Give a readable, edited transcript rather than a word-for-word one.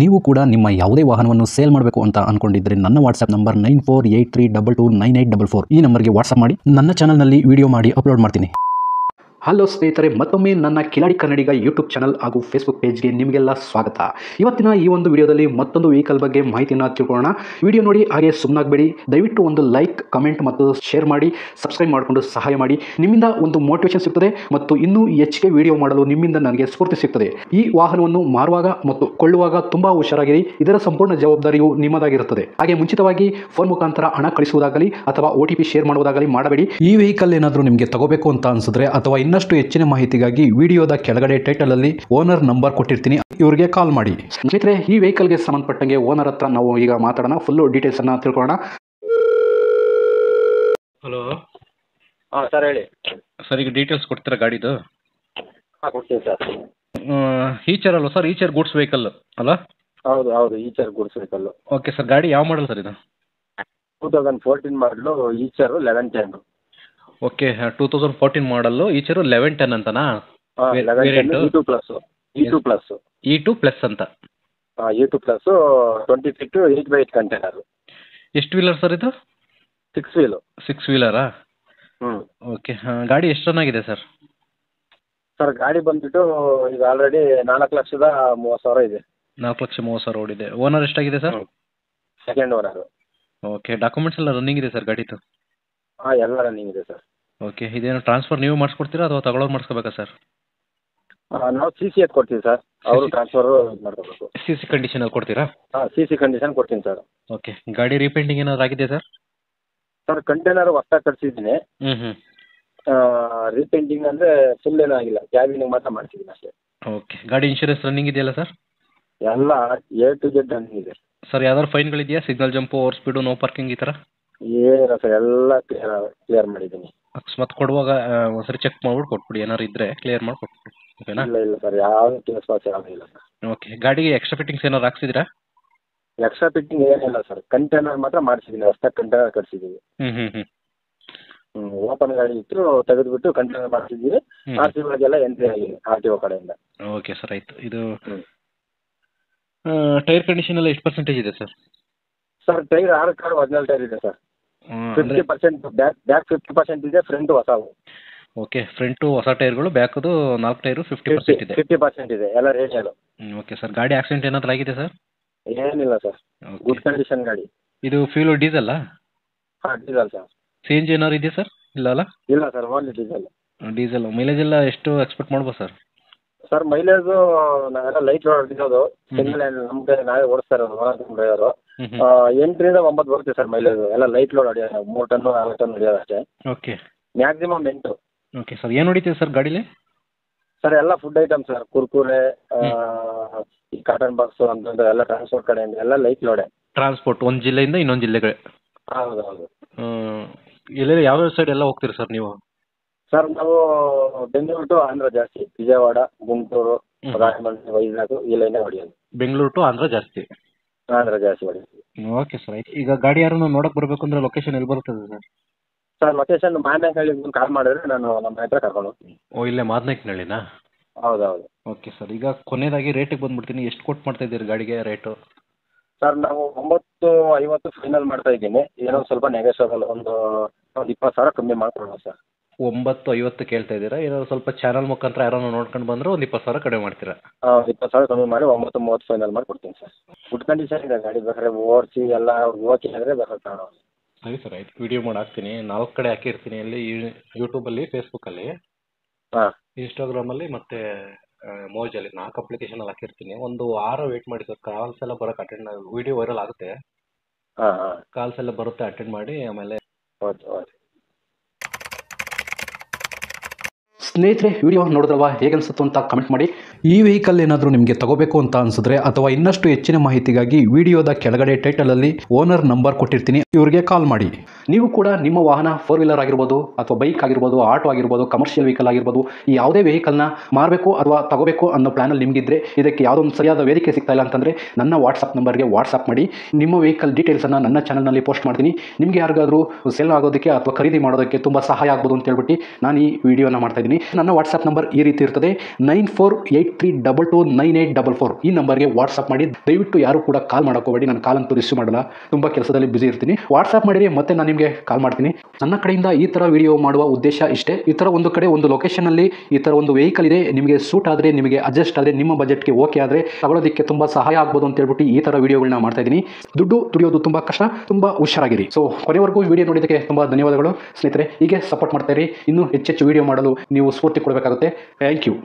ನೀವು ಕೂಡ ನಿಮ್ಮ ಯಾವುದೇ ವಾಹನವನ್ನು ಸೇಲ್ ಮಾಡಬೇಕು ಅಂತ ಅನ್ಕೊಂಡಿದ್ರೆ ನನ್ನ ವಾಟ್ಸ್ಆಪ್ ನಂಬರ್ 9483229844 ಈ ನಂಬರ್ಗೆ ವಾಟ್ಸ್ಆಪ್ ಮಾಡಿ. ನನ್ನ ಚಾನಲ್ನಲ್ಲಿ ವಿಡಿಯೋ ಮಾಡಿ ಅಪ್ಲೋಡ್ ಮಾಡ್ತೀನಿ. ಹಲೋ ಸ್ನೇಹಿತರೆ, ಮತ್ತೊಮ್ಮೆ ನನ್ನ ಕಿಲಾಡಿ ಕನ್ನಡಿಗ ಯೂಟ್ಯೂಬ್ ಚಾನಲ್ ಹಾಗೂ ಫೇಸ್ಬುಕ್ ಪೇಜ್ಗೆ ನಿಮಗೆಲ್ಲ ಸ್ವಾಗತ. ಇವತ್ತಿನ ಈ ಒಂದು ವಿಡಿಯೋದಲ್ಲಿ ಮತ್ತೊಂದು ವೆಹಿಕಲ್ ಬಗ್ಗೆ ಮಾಹಿತಿಯನ್ನು ತಿಳ್ಕೊಳ್ಳೋಣ. ವಿಡಿಯೋ ನೋಡಿ ಹಾಗೆ ಸುಮ್ಮನಾಗಬೇಡಿ. ದಯವಿಟ್ಟು ಒಂದು ಲೈಕ್, ಕಮೆಂಟ್ ಮತ್ತು ಶೇರ್ ಮಾಡಿ, ಸಬ್ಸ್ಕ್ರೈಬ್ ಮಾಡಿಕೊಂಡು ಸಹಾಯ ಮಾಡಿ. ನಿಮ್ಮಿಂದ ಒಂದು ಮೋಟಿವೇಶನ್ ಸಿಗ್ತದೆ ಮತ್ತು ಇನ್ನೂ ಹೆಚ್ಚಿಗೆ ವಿಡಿಯೋ ಮಾಡಲು ನಿಮ್ಮಿಂದ ನನಗೆ ಸ್ಫೂರ್ತಿ ಸಿಗ್ತದೆ. ಈ ವಾಹನವನ್ನು ಮಾರುವಾಗ ಮತ್ತು ಕೊಳ್ಳುವಾಗ ತುಂಬಾ ಹುಷಾರಾಗಿರಿ. ಇದರ ಸಂಪೂರ್ಣ ಜವಾಬ್ದಾರಿಯು ನಿಮ್ಮದಾಗಿರುತ್ತದೆ. ಹಾಗೆ ಮುಂಚಿತವಾಗಿ ಫೋನ್ ಮುಖಾಂತರ ಹಣ ಕಳಿಸುವುದಾಗಲಿ ಅಥವಾ OTP ಶೇರ್ ಮಾಡುವುದಾಗಲಿ ಮಾಡಬೇಡಿ. ಈ ವೆಹಿಕಲ್ ಏನಾದರೂ ನಿಮಗೆ ತಗೋಬೇಕು ಅಂತ ಅನ್ಸಿದ್ರೆ ಅಥವಾ ಇನ್ನಷ್ಟು ಹೆಚ್ಚಿನ ಮಾಹಿತಿಗಾಗಿ ವಿಡಿಯೋದ ಕೆಳಗಡೆ ಟೈಟಲ್ ಅಲ್ಲಿ ಓನರ್ ನಂಬರ್ ಕೊಟ್ಟಿರ್ತೀನಿ, ಇವರಿಗೆ ಕಾಲ್ ಮಾಡಿ. ಸ್ನೇಹಿತರೆ, ಈ ವೆಹಿಕಲ್ಗೆ ಸಂಬಂಧಪಟ್ಟಂಗೆ ಓನರ್ ಹತ್ರ ನಾವು ಈಗ ಮಾತಾಡೋಣ. ಫುಲ್ ಡೀಟೇಲ್ಸ್ ಅನ್ನ ತಿಳ್ಕೊಳ್ಳೋಣ. ಹಲೋ ಸರ್ ಹೇಳಿ ಸರ್, ಈಗ ಡೀಟೇಲ್ಸ್ ಕೊಡ್ತೀರಾ ಗಾಡಿದು? ಕೊಡ್ತೀನಿ ಸರ್. ಈಚರ್ ಅಲ್ವಾ ಸರ್? ಈಚರ್ ಗೂಡ್ಸ್ ವೆಹಿಕಲ್ ಅಲ್ಲ? ಹೌದು ಹೌದು, Eicher goods vehicle. Okay sir, ಗಾಡಿ ಯಾವ ಮಾಡಲ್ ಸರ್ ಇದು? 2014 ಮಾಡಲು ಈಚರು 1110. ಓಕೆ, 2014 ಮಾಡಲ್ಲು, ಈಚರು 1110 ಅಂತನಾ? E2 ಪ್ಲಸ್ E2 ಪ್ಲಸ್ ಅಂತ. E2 plus 20 feet 8x8 container. ಎಷ್ಟು ವೀಲರ್ ಸರ್ ಇದು? 6 ವೀಲು. 6 ವೀಲರಾ? ಓಕೆ, ಗಾಡಿ ಎಷ್ಟು ರನ್ ಆಗಿದೆ ಸರ್? ಸರ್ ಗಾಡಿ ಬಂದ್ಬಿಟ್ಟು ಈಗ ಆಲ್ರೆಡಿ 4,30,000 ಇದೆ. 4,30,000 ಓಡಿದೆ. ಓನರ್ ಎಷ್ಟಾಗಿದೆ sir? Second owner. Okay, documents ಎಲ್ಲ ರನ್ನಿಂಗ್ ಇದೆ ಸರ್ ಗಾಡಿದು? ಎಲ್ಲ ರನ್ನಿಂಗ್ ಇದೆ ಸರ್. ಓಕೆ, ಇದೇನು ಟ್ರಾನ್ಸ್ಫರ್ ನೀವು ಮಾಡಿಸ್ಕೊಡ್ತೀರಾ ಅಥವಾ ತಗೊಳ್ಳೋರು ಮಾಡಿಸ್ಕೋಬೇಕಾ ಸರ್? ನಾವು CC ಎತ್ ಕೊಡ್ತೀವಿ ಸರ್, ಅವರು ಟ್ರಾನ್ಸ್ಫರ್ ಮಾಡ್ಕೋಬೇಕು. CC ಕಂಡೀಷನಲ್ಲಿ ಕೊಡ್ತೀರಾ? CC ಕಂಡೀಷನ್ ಕೊಡ್ತೀನಿ ಸರ್. ಓಕೆ, ಗಾಡಿ ರೀಪೇಂಟಿಂಗ್ ಏನಾದ್ರು ಆಗಿದೆ ಸರ್? ಸರ್ ಕಂಟೈನರ್ ಹೊಸ್ದಾಗಿ ಕಟ್ಸಿದ್ದೀನಿ. ರೀಪೇಂಟಿಂಗ್ ಅಂದರೆ ಫುಲ್ ಏನೂ ಆಗಿಲ್ಲ, ಕ್ಯಾಬಿನಿಗೆ ಮಾತ್ರ ಮಾಡ್ತಿದ್ದೀನಿ ಅಷ್ಟೇ. ಓಕೆ, ಗಾಡಿ ಇನ್ಶೂರೆನ್ಸ್ ರನ್ನಿಂಗ್ ಇದೆಯಲ್ಲ ಸರ್? ಎಲ್ಲ A to Z ರನ್ನಿಂಗ್ ಇದೆ ಸರ್. ಯಾವ್ದಾದ್ರು ಫೈನ್ಗಳಿದೆಯಾ? Signal jump, over speed, no parking ಈ ಥರ? ಏನಿಲ್ಲ ಸರ್, ಎಲ್ಲ ಕ್ಲಿಯರ್ ಮಾಡಿದ್ದೀನಿ. ಅಕಸ್ಮಾತ್ ಕೊಡುವಾಗ ಒಂದ್ಸರಿ ಚೆಕ್ ಮಾಡ್ಬಿಟ್ಟು ಕೊಟ್ಬಿಡಿ, ಏನಾದ್ರು ಇದ್ದರೆ ಕ್ಲಿಯರ್ ಮಾಡಿ ಕೊಟ್ಬಿಡಿ. ಓಕೆನಾ? ಇಲ್ಲ ಸರ್, ಯಾವುದು ಕೇಸ್ ಪಾಸ್ ಯಾವುದೂ ಇಲ್ಲ ಸರ್. ಓಕೆ, ಗಾಡಿಗೆ ಎಕ್ಸ್ಟ್ರಾ ಫಿಟ್ಟಿಂಗ್ಸ್ ಏನಾದ್ರು ಹಾಕ್ಸಿದ್ರಾ? ಎಕ್ಸ್ಟ್ರಾ ಫಿಟ್ಟಿಂಗ್ ಏನಿಲ್ಲ ಸರ್, ಕಂಟೈನರ್ ಮಾತ್ರ ಮಾಡಿಸಿದ್ದೀನಿ, ಹೊಸ್ದಾಗಿ ಕಂಟೈನರ್ ಕಟ್ಸಿದ್ದೀವಿ. ಓಪನ್ ಗಾಡಿ ಇತ್ತು, ತೆಗೆದುಬಿಟ್ಟು ಕಂಟೈನರ್ ಮಾಡಿಸಿದ್ದೀವಿ. RC ಒಳಗೆಲ್ಲ ಎಂಟ್ರಿ ಆಗಿದೆ RTO ಕಡೆಯಿಂದ. ಓಕೆ ಸರ್, ಆಯಿತು. ಇದು ಟೈರ್ ಕಂಡೀಷನ್ ಎಲ್ಲ ಎಷ್ಟು ಪರ್ಸೆಂಟೇಜ್ ಇದೆ sir? Sir tyre 6 car 14 tyre ಇದೆ ಸರ್. 50% ಬ್ಯಾಕ್ 50% ಇದೆ, ಫ್ರಂಟ್ ಹೊಸವು. ಓಕೆ, ಫ್ರಂಟು ಹೊಸ ಟೈರ್ಗಳು, ಬ್ಯಾಕದು 4 ಟೈರು 50% ಇದೆ. 50% ಇದೆ, ಎಲ್ಲ ರೇಡಿಯಲ್. ಓಕೆ ಸರ್, ಗಾಡಿ ಆಕ್ಸಿಡೆಂಟ್ ಏನಾದರೂ ಆಗಿದೆ ಸರ್? ಏನಿಲ್ಲ ಸರ್, ಗುಡ್ ಕಂಡೀಷನ್ ಗಾಡಿ. ಇದು ಫ್ಯೂಲು ಡೀಸೆಲ್ಲಾ? Diesel sir. CNG ಏನಾದ್ರು ಇದೆಯಾ ಸರ್? ಇಲ್ಲ ಅಲ್ಲ? ಇಲ್ಲ sir, only diesel. Diesel. Mileage ಎಲ್ಲ ಎಷ್ಟು ಎಕ್ಸ್ಪೆಕ್ಟ್ ಮಾಡ್ಬೋದು ಸರ್? ಸರ್ ಮೈಲೇಜು ನಾವೆಲ್ಲ ಲೈಟ್ ಲೋಡ್ ಹೊಡಿಯೋದು, ಸಿಂಗಲ್ ಹ್ಯಾಂಡ್ ನಮ್ಗೆ ನಾವೇ ಓಡಿಸ್ತಾ ಇರೋದು, ಡ್ರೈವರು. 8 ರಿಂದ 9 ಬರುತ್ತೆ ಸರ್ ಮೈಲೇಜ್, ಎಲ್ಲ ಲೈಟ್ ಲೋಡ್ ಹೊಡಿಯೋದು, 3 ಟನ್ನು 4 ಟನ್ ಹೊಡಿಯೋದು ಅಷ್ಟೇ. Okay, maximum 8. ಓಕೆ ಸರ್, ಏನು ಹೊಡಿತೀವಿ ಸರ್ ಗಾಡೀಲಿ? ಸರ್ ಎಲ್ಲ ಫುಡ್ ಐಟಮ್ ಸರ್, ಕುರ್ಕುರೆ, ಈ ಕಾಟನ್ ಬಾಕ್ಸು ಅಂತಂದ್ರೆ ಎಲ್ಲ ಟ್ರಾನ್ಸ್ಪೋರ್ಟ್ ಕಡೆಯಿಂದ ಎಲ್ಲ ಲೈಟ್ ಲೋಡೆ. ಟ್ರಾನ್ಸ್ಪೋರ್ಟ್ ಒಂದು ಜಿಲ್ಲೆಯಿಂದ ಇನ್ನೊಂದು ಜಿಲ್ಲೆಗೆ? ಹೌದು ಹೌದು. ಎಲ್ಲೆಲ್ಲ ಯಾವ ಸೈಡ್ ಎಲ್ಲ ಹೋಗ್ತೀರಿ ಸರ್ ನೀವು? ಸರ್ ನಾವು ಬೆಂಗಳೂರು ಟು ಆಂಧ್ರ ಜಾಸ್ತಿ, ವಿಜಯವಾಡ, ಗುಂಟೂರು, ರಾಜಮಂಡ್ರಿ, ವೈಜಾಗ್ ಈ ಲೈನೇ ಹೊಡಿಯೋದು. ಬೆಂಗಳೂರು ಟು ಆಂಧ್ರ ಜಾಸ್ತಿ? ಆಂಧ್ರ ಜಾಸ್ತಿ ಹೊಡಿಯೋದು. ಓಕೆ ಸರ್, ಆಯ್ತು. ಈಗ ಗಾಡಿ ಯಾರನ್ನು ನೋಡಕ್ಕೆ ಬರಬೇಕು ಅಂದರೆ ಲೊಕೇಶನ್ ಎಲ್ಲಿ ಬರ್ತದೆ ಸರ್? ಸರ್ ಲೊಕೇಶನ್ ಮಾದನಾಯಕನಹಳ್ಳಿಗೆ ಬಂದು ಕಾಲ್ ಮಾಡಿದ್ರೆ ನಾನು ನಮ್ಮ ಹತ್ರ ಕರ್ಕೊಂಡು ಹೋಗ್ತೀನಿ. ಇಲ್ಲೇ ಮಾದನಾಯಕನಹಳ್ಳಿನಾ? ಹೌದು ಹೌದು. ಓಕೆ ಸರ್, ಈಗ ಕೊನೆಯದಾಗಿ ರೇಟಿಗೆ ಬಂದುಬಿಡ್ತೀನಿ. ಎಷ್ಟು ಕೊಟ್ಟು ಮಾಡ್ತಾ ಇದ್ದೀರಿ ಗಾಡಿಗೆ ರೇಟು? ಸರ್ ನಾವು 950 ಫೈನಲ್ ಮಾಡ್ತಾ ಇದ್ದೀನಿ, ಏನೋ ಸ್ವಲ್ಪ ನೆಗೋಷಿಯಬಲ್, ಒಂದು 20,000 ಕಮ್ಮಿ ಮಾಡ್ಕೊಡೋಣ ಸರ್. 950 ಕೇಳ್ತಾ ಇದ್ದೀರಾ? ಏನಾದ್ರು ಸ್ವಲ್ಪ ಚಾನಲ್ ಮುಖಾಂತರ ಯಾರೋ ನೋಡ್ಕೊಂಡು ಬಂದರೆ ಒಂದು 20,000 ಕಡಿಮೆ ಮಾಡ್ತೀರಾ? 20,000 ಕಮ್ಮಿ ಮಾಡಿ 930 ಫೈನಲ್ ಮಾಡಿ ಕೊಡ್ತೀನಿ ಸರ್. ಗುಡ್ ಕಂಡೀಷನ್ ಇದೆ ಗಾಡಿ, ಬೇಕಾದ್ರೆ ಓಡಿಸಿ ಎಲ್ಲ ಓಕೆ ಅಂದರೆ ಬೇಕಾದ್ರೆ ತಗೊಳ್ಳೋ. ಸರಿ ಸರ್, ಆಯ್ತು. ವಿಡಿಯೋ ಮಾಡಿ ಹಾಕ್ತೀನಿ. 4 ಕಡೆ ಹಾಕಿರ್ತೀನಿ, ಅಲ್ಲಿ ಯೂಟ್ಯೂಬಲ್ಲಿ, ಫೇಸ್ಬುಕ್ಕಲ್ಲಿ, ಇನ್ಸ್ಟಾಗ್ರಾಮಲ್ಲಿ ಮತ್ತು ಮೋಜಲ್ಲಿ 4 ಅಪ್ಲಿಕೇಶನಲ್ಲಿ ಹಾಕಿರ್ತೀನಿ. ಒಂದು ವಾರ ವೆಯ್ಟ್ ಮಾಡಿ ಸರ್, ಕಾಲ್ಸ್ ಎಲ್ಲ ಬರೋಕ್ಕೆ ಅಟೆಂಡ್, ವಿಡಿಯೋ ವೈರಲ್ ಆಗುತ್ತೆ. ಕಾಲ್ಸ್ ಎಲ್ಲ ಬರುತ್ತೆ, ಅಟೆಂಡ್ ಮಾಡಿ. ಆಮೇಲೆ ಓಕೆ ಓಕೆ. ಸ್ನೇಹಿತರೆ, ವಿಡಿಯೋ ನೋಡಿದ್ರಲ್ವಾ, ಹೇಗೆ ಅನಿಸುತ್ತೋ ಅಂತ ಕಮೆಂಟ್ ಮಾಡಿ. ಈ ವೆಹಿಕಲ್ ಏನಾದರೂ ನಿಮಗೆ ತಗೋಬೇಕು ಅಂತ ಅನಿಸಿದ್ರೆ ಅಥವಾ ಇನ್ನಷ್ಟು ಹೆಚ್ಚಿನ ಮಾಹಿತಿಗಾಗಿ ವಿಡಿಯೋದ ಕೆಳಗಡೆ ಟೈಟಲಲ್ಲಿ ಓನರ್ ನಂಬರ್ ಕೊಟ್ಟಿರ್ತೀನಿ, ಇವರಿಗೆ ಕಾಲ್ ಮಾಡಿ. ನೀವು ಕೂಡ ನಿಮ್ಮ ವಾಹನ 4 ವೀಲರ್ ಆಗಿರ್ಬೋದು ಅಥವಾ ಬೈಕ್ ಆಗಿರ್ಬೋದು, ಆಟೋ ಆಗಿರ್ಬೋದು, ಕಮರ್ಷಿಯಲ್ ವೆಹಿಕಲ್ ಆಗಿರ್ಬೋದು, ಈ ಯಾವುದೇ ವೆಹಿಕಲ್ನ ಮಾರಬೇಕು ಅಥವಾ ತಗೋಬೇಕು ಅನ್ನೋ ಪ್ಲಾನಲ್ಲಿ ನಿಮಗಿದ್ರೆ, ಇದಕ್ಕೆ ಯಾವುದೋ ಒಂದು ಸರಿಯಾದ ವೇದಿಕೆ ಸಿಗ್ತಾ ಇಲ್ಲ ಅಂತಂದರೆ ನನ್ನ ವಾಟ್ಸಪ್ ನಂಬರ್ಗೆ ವಾಟ್ಸಪ್ ಮಾಡಿ. ನಿಮ್ಮ ವೆಹಿಕಲ್ ಡೀಟೇಲ್ಸನ್ನು ನನ್ನ ಚಾನಲ್ನಲ್ಲಿ ಪೋಸ್ಟ್ ಮಾಡ್ತೀನಿ. ನಿಮಗೆ ಯಾರಿಗಾದರೂ ಸೇಲ್ ಆಗೋದಕ್ಕೆ ಅಥವಾ ಖರೀದಿ ಮಾಡೋದಕ್ಕೆ ತುಂಬ ಸಹಾಯ ಆಗ್ಬೋದು ಅಂತ ಹೇಳ್ಬಿಟ್ಟು ನಾನು ಈ ವಿಡಿಯೋನ ಮಾಡ್ತಾಯಿದ್ದೀನಿ. ನನ್ನ ವಾಟ್ಸಪ್ ನಂಬರ್ ಈ ರೀತಿ ಇರ್ತದೆ, 9482 93229844 ಈ ನಂಬರ್ಗೆ ವಾಟ್ಸಪ್ ಮಾಡಿ. ದಯವಿಟ್ಟು ಯಾರು ಕೂಡ ಕಾಲ್ ಮಾಡೋಕೋಬೇಡಿ, ನಾನು ಕಾಲ್ ಅಂತೂ ರಿಸೀವ್ ಮಾಡಲ್ಲ, ತುಂಬ ಕೆಲಸದಲ್ಲಿ ಬ್ಯುಸಿ ಇರ್ತೀನಿ. ವಾಟ್ಸಪ್ ಮಾಡಿರಿ, ಮತ್ತೆ ನಾನು ನಿಮಗೆ ಕಾಲ್ ಮಾಡ್ತೀನಿ. ನನ್ನ ಕಡೆಯಿಂದ ಈ ಥರ ವಿಡಿಯೋ ಮಾಡುವ ಉದ್ದೇಶ ಇಷ್ಟೇ. ಈ ಥರ ಒಂದು ಕಡೆ ಒಂದು ಲೊಕೇಶನಲ್ಲಿ ಈ ಥರ ಒಂದು ವೆಹಿಕಲ್ ಇದೆ, ನಿಮಗೆ ಸೂಟ್ ಆದರೆ, ನಿಮಗೆ ಅಡ್ಜಸ್ಟ್ ಆದರೆ, ನಿಮ್ಮ ಬಜೆಟ್ಗೆ ಓಕೆ ಆದರೆ ತಗೊಳ್ಳೋದಕ್ಕೆ ತುಂಬ ಸಹಾಯ ಆಗ್ಬೋದು ಅಂತ ಹೇಳ್ಬಿಟ್ಟು ಈ ಥರ ವಿಡಿಯೋಗಳನ್ನ ಮಾಡ್ತಾ ಇದ್ದೀನಿ. ದುಡ್ಡು ದುಡಿಯೋದು ತುಂಬ ಕಷ್ಟ, ತುಂಬ ಹುಷಾರಾಗಿರಿ. ಸೊ ಕೊನೆವರೆಗೂ ವಿಡಿಯೋ ನೋಡಿದ್ದಕ್ಕೆ ತುಂಬ ಧನ್ಯವಾದಗಳು ಸ್ನೇಹಿತರೆ. ಹೀಗೆ ಸಪೋರ್ಟ್ ಮಾಡ್ತಾ ಇರಿ. ಇನ್ನೂ ಹೆಚ್ಚೆಚ್ಚು ವಿಡಿಯೋ ಮಾಡಲು ನೀವು ಸ್ಫೂರ್ತಿ ಕೊಡಬೇಕಾಗುತ್ತೆ. Thank you.